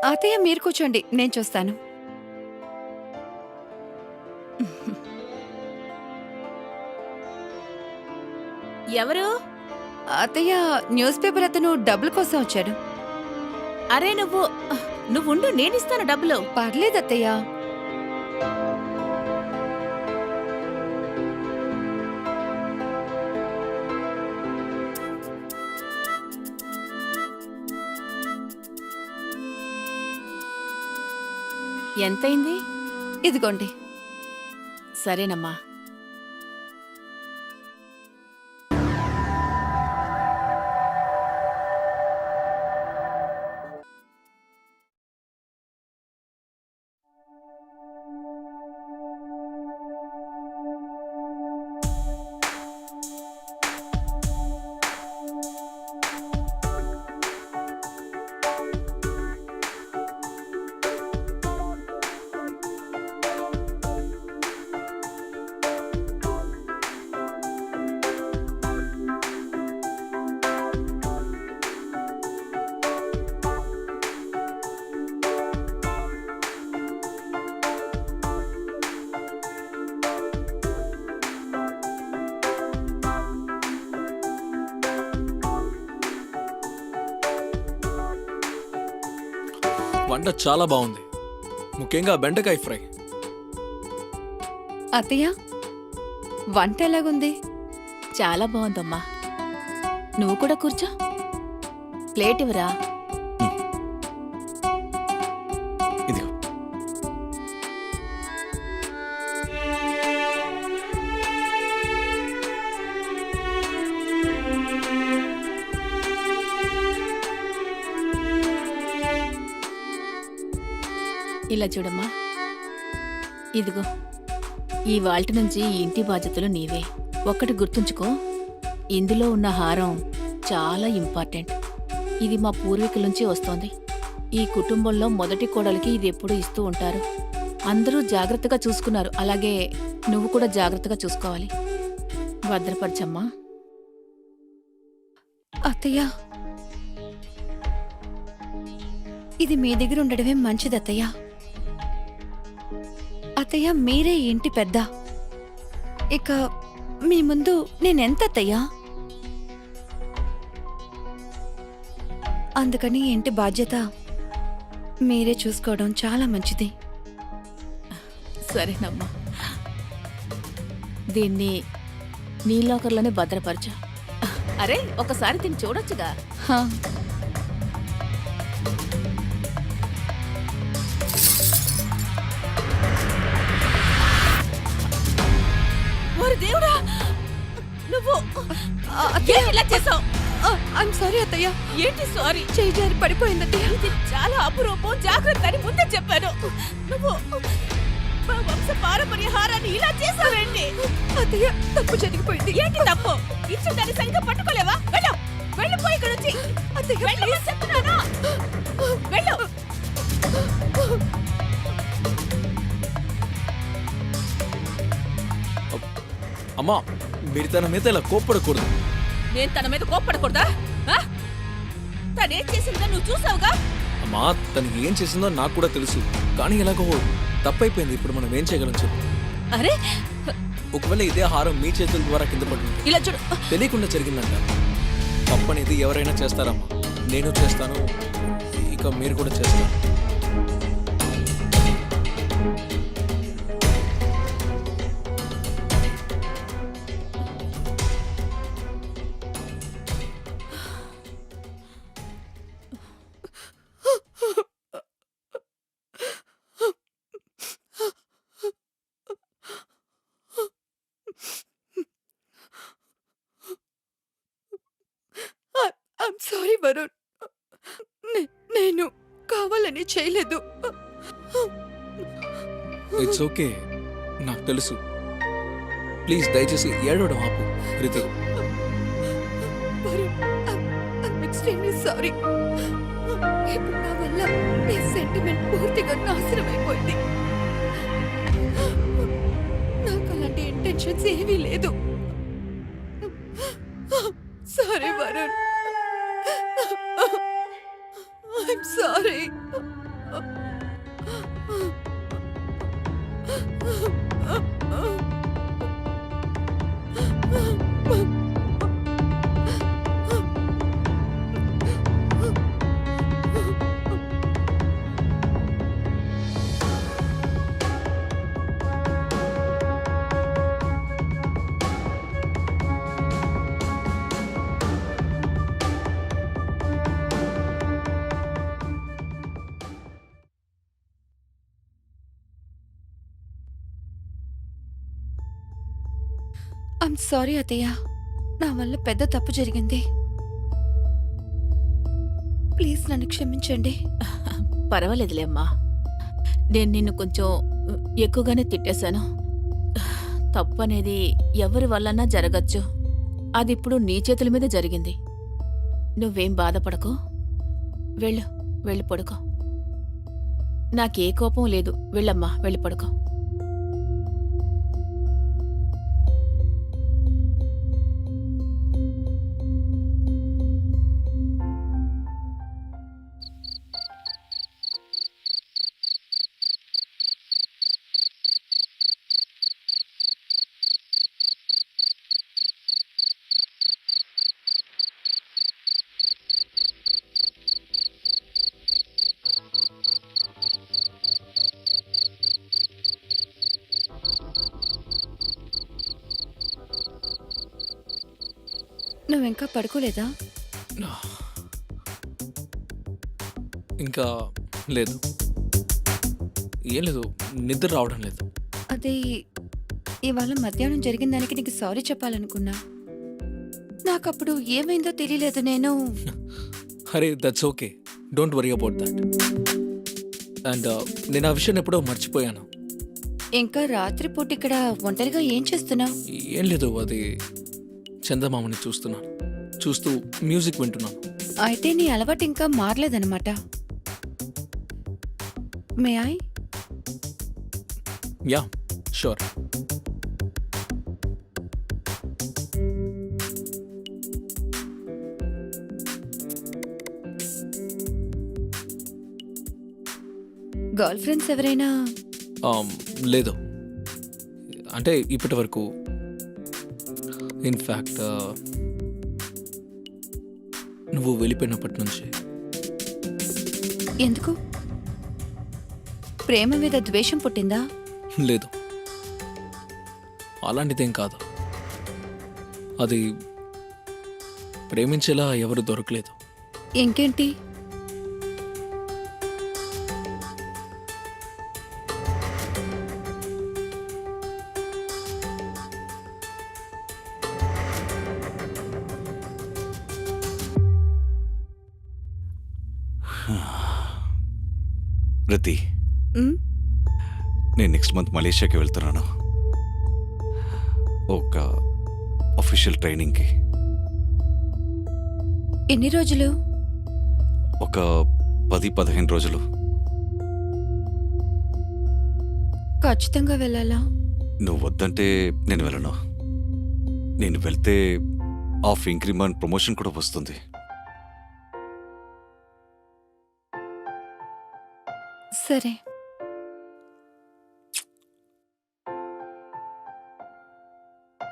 అత్తయ్య మీరు కూర్చోండి, నేను చూస్తాను. ఎవరు? అత్తయ్య, న్యూస్ పేపర్ అతను డబ్బుల కోసం వచ్చాడు. అరే నువ్వుండు, నేనిస్తాను డబ్బులు. పర్లేదు అత్తయ్య. ఎంతైంది? ఇదిగోండి. సరేనమ్మా. వంట చాలా బాగుంది, ముఖ్యంగా బెండకాయ ఫ్రై. అత్తయ్య, వంట ఎలాగుంది? చాలా బాగుందమ్మా. నువ్వు కూడా కూర్చో. ప్లేట్ ఇవ్వరా? ఇదిగో. ఇలా చూడమ్మా, ఇదిగో ఈ వాల్టి నుంచి ఈ ఇంటి బాధ్యతలు నీవే. ఒక్కటి గుర్తుంచుకో, ఇందులో ఉన్న హారం చాలా ఇంపార్టెంట్. ఇది మా పూర్వీకుల నుంచి వస్తోంది. ఈ కుటుంబంలో మొదటి కోడలికి ఇది ఎప్పుడూ ఇస్తూ ఉంటారు. అందరూ జాగ్రత్తగా చూసుకున్నారు, అలాగే నువ్వు కూడా జాగ్రత్తగా చూసుకోవాలి. భద్రపరచమ్మా. అత్తయ్య, ఇది మీ దగ్గర ఉండడమే మంచిది అత్తయ్య. అత్తయ్య, మీరే ఈ ఇంటి పెద్ద. ఇక మీ ముందు నేనెంత అత్తయ్యా? అందుకని ఈ ఇంటి బాధ్యత మీరే చూసుకోవడం చాలా మంచిది. సరేనమ్మా, దీన్ని నీ లాకర్లోనే భద్రపరచు. అరే, ఒకసారి దీన్ని చూడొచ్చుగా. హా, ఓరి దేవుడా, నువ్వు అత్తయ్య, ఇలా చేసావు? ఐమ్ సారీ అత్తయ్య. ఏంటి సారీ? చేయి జారి పడిపోయింది అత్తయ్య. ఇది చాలా అపురూపం, జాగ్రత్త అని ముందే చెప్పాను. నువ్వు మా వంశ పారంపర్య హారాన్ని ఇలా చేసావేంటి? అత్తయ్య, తప్పు జరిగిపోయింది. ఏంటి తప్పు? ఇచ్చిన దాన్ని సరిగ్గా పట్టుకోలేవా? వెళ్ళు, వెళ్ళిపోయి ఇక్కడ నుంచి. అత్తయ్య, వెళ్ళమని చెప్తున్నానా? వెళ్ళు. అమ్మా, మీరు తన మీద ఇలా కోప్పడకూడదు. నేను తన మీద కోప్పడకూడదా? తనేం చేసిందో నువ్వు చూసావుగా. అమ్మా, తనకి ఏం చేసిందో నాకు కూడా తెలుసు, కానీ ఎలాగో తప్పైపోయింది. ఇప్పుడు మనం ఏం చేయగలం చెప్పు? అరే, ఒకవేళ ఇదే హారం మీ చేతుల ద్వారా కింద పడుతుంది, ఇలా చూడు. తెలియకుండా జరిగిందంట. తప్పనేది ఎవరైనా చేస్తారమ్మా, నేను చేస్తాను, ఇక మీరు కూడా చేస్తారు. I'm sorry Varun. నేను కావాలని చేయలేదు. ఇట్స్ ఓకే, నాకు తెలుసు. ప్లీజ్ దయచేసి ఏడవడం ఆపు Preethi. Varun, I'm extremely sorry. ఇప్పుడు నా వల్ల నీ సెంటిమెంట్ పూర్తిగా నాశనం అయిపోయింది. నాకు అలాంటి ఇంటెన్షన్స్ ఏమీ లేదు. Sorry Varun, I'm sorry. I'm sorry అత్తయ్య. నా వల్ల పెద్ద తప్పు జరిగింది. ప్లీజ్ నన్ను క్షమించండి. పర్వాలేదులే అమ్మా. నేను నిన్ను కొంచెం ఎక్కువగానే తిట్టేశాను. తప్పు అనేది ఎవరి వల్లన్నా జరగచ్చు. అది ఇప్పుడు నీ చేతుల మీద జరిగింది. నువ్వేం బాధపడకు. వెళ్ళు, వెళ్ళి పడుకో. నాకే కోపం లేదు. వెళ్ళమ్మా, వెళ్ళి పడుకో. నువ్వింకా పడుకోలేదా? ఇంకా లేదు. ఏం లేదు, నిద్ర రావడం లేదు. అది ఇవాళ మధ్యాహ్నం జరిగిన దానికి నీకు సారీ చెప్పాలనుకున్నా. నాకప్పుడు ఏమైందో తెలియలేదు. అరే that's okay, don't worry about that. And నేను ఆ విషయాన్ని ఎప్పుడో మర్చిపోయాను. ఇంకా రాత్రిపూట ఇక్కడ ఒంటరిగా ఏం చేస్తున్నావు? ఏం లేదు, అది చందమామని చూస్తున్నాను. చూస్తూ మ్యూజిక్ వింటున్నాను. అయితే నీ అలవాటు ఇంకా మారలేదన్నమాట. May I? Yeah, sure. Girlfriends ఎవరైనా? లేదు, అంటే ఇప్పటి వరకు. ఇన్ఫ్యాక్ట్ నువ్వు వెళ్ళిపోయినప్పటి నుంచి. ఎందుకు? ప్రేమ మీద ద్వేషం పుట్టిందా? లేదు, అలాంటిదేం కాదు. అది ప్రేమించేలా ఎవరు దొరకలేదు. ఇంకేంటి? రతి, ఉమ్, నేను నెక్స్ట్ మంత్ మలేషియాకి వెళ్తున్నాను, ఒక అఫీషియల్ ట్రైనింగ్కి. ఎన్ని రోజులు? ఒక 10-15 రోజులు. ఖచ్చితంగా వెళ్ళాలా? నువ్వు వద్దంటే నేను వెళ్ళను. నేను వెళ్తే ఆఫ్ ఇంక్రిమెంట్ ప్రమోషన్ కూడా వస్తుంది. సరే.